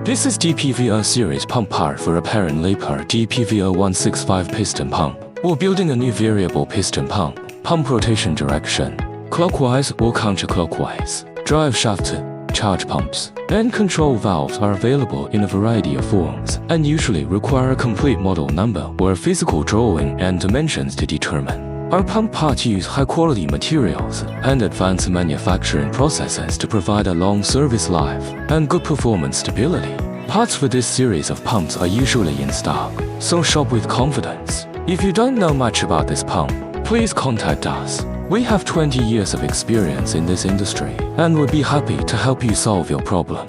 This is DPVO series pump part for apparent LIEBHERR DPVO165 piston pump. We're building a new variable piston pump. Pump rotation direction, clockwise or counterclockwise. Drive shaft, charge pumps, and control valves are available in a variety of forms and usually require a complete model number or a physical drawing and dimensions to determine. Our pump parts use high-quality materials and advanced manufacturing processes to provide a long service life and good performance stability. Parts for this series of pumps are usually in stock, so shop with confidence. If you don't know much about this pump, please contact us. We have 20 years of experience in this industry and would be happy to help you solve your problem.